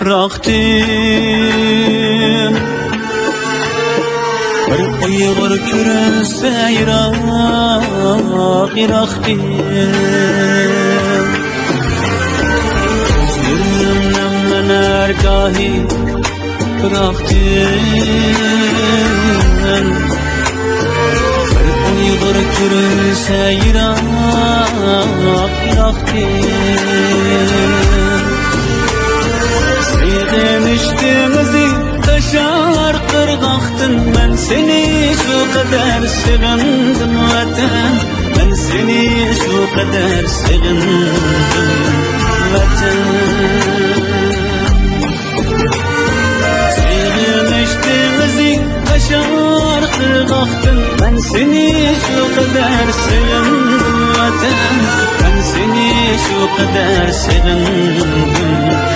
yapraktım. Bir uyg'ur ko'rinsa yiroq yiroqdim. Ko'zlarim namlanar gohi turoqdim. Bir uyg'ur ko'rinsa yiroq yiroqdim. Sevmiştimizi taşar kırgaktın. Ben seni şu kadar sevindim vatan. Ben seni şu kadar sevindim vatan. Sevmiştimizi taşar kırgaktın. Ben seni şu kadar sevindim vatan. Ben seni şu kadar sevindim vatan.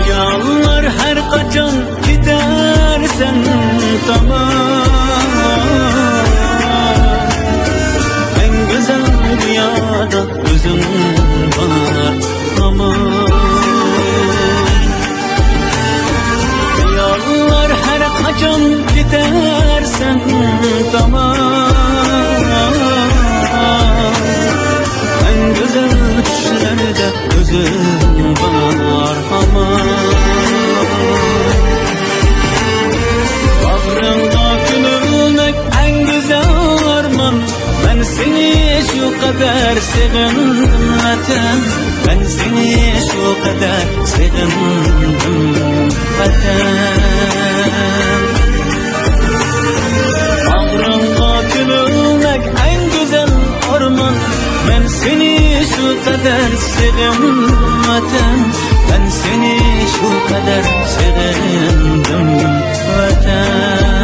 Yallar her kaçan gidersen tamam. En güzel dünyada gözün var aman. Yallar her kaçan gidersen tamam. En güzel düşlerde gözün var aman. Bağrında gülmek en güzel arman. Ben seni şu kadar sevindim vatan. Ben seni şu kadar sevindim vatan. Bağrında gülmek en güzel arman. Ben seni şu kadar sevindim vatan. Ben seni şu kadar sevindim vatan.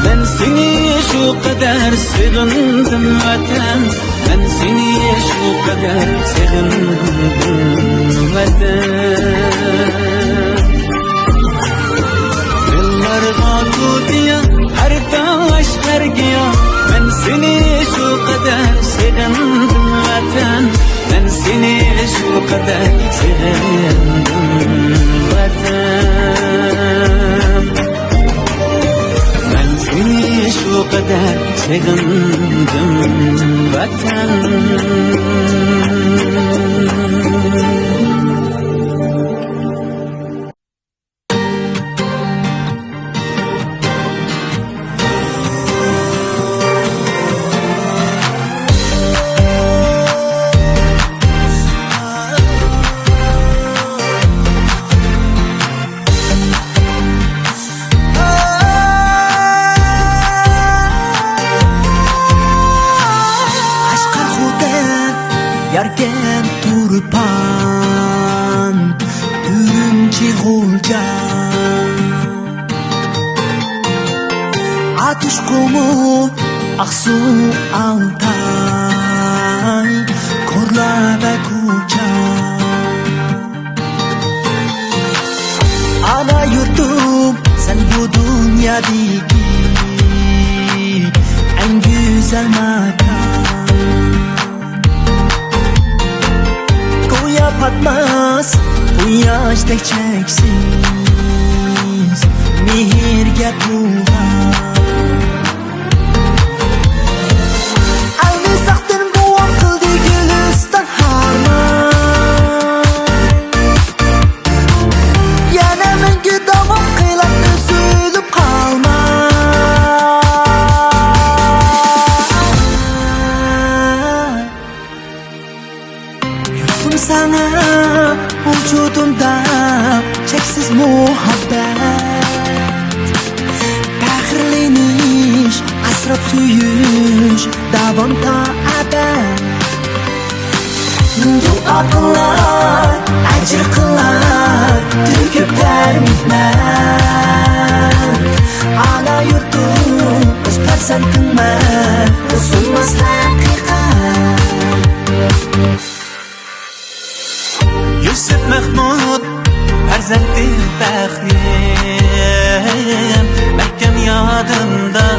Ben seni şu kadar sevindim vatan. Ben seni şu kadar sevindim vatan. Yıllarga tutuya her taş her giya. Ben seni şu kadar sevindim vatan. Ben seni şu kadar sevindim vatan. Ben seni şu kadar sevindim vatan. Yarken turpan Ürümçi hulcan Atuş kumu Aksu Altay Korla ve Kucan dünyadaki en güzel makan. Go'ya patmaz bu yaşdek cheksiz mehrga to'lgan. Ayni saqtin guvoh qildi guliston harman. Yana menga davom qilib üzülüp qalma. Yurtim sana vujudimda cheksiz muhabbat. Faxrlanish, asrab suyish, davom ta abad. Duo qilar, ajr qilar, tugiblar mehnat. Ana yurtim, o'z farzandimman, o'zimmas haqiqat. Yusuf Mahmud farzandim Bahrim mahkam yodimda.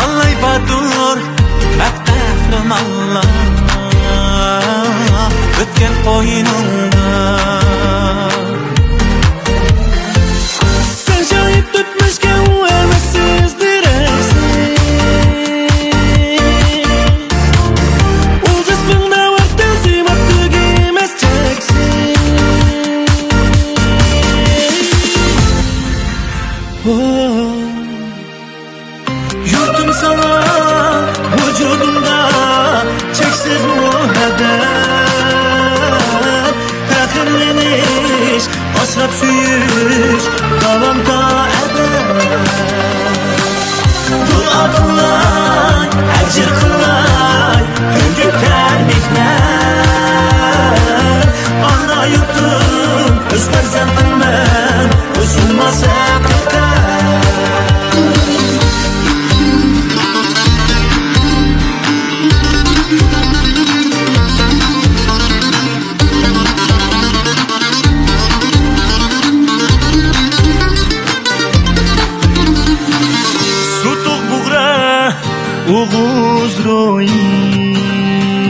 Allay Batur bak qahramonlar o'tgan qo'ynimda. Sen shahid tutmishga u emassiz deraksiz. U jismingda vaqt siymat tugimas cheksiz. Yurtim sana vujudimda cheksiz muhabbat. Faxrlanish, asrab suyish, davom ta abad. Duo qilay, ajr qilay, tugiblar mehnat. Ana yurtim, o'z farzandimman, o'zimmas haqiqat. Sutuq bug'ra o'g'uz ro'yi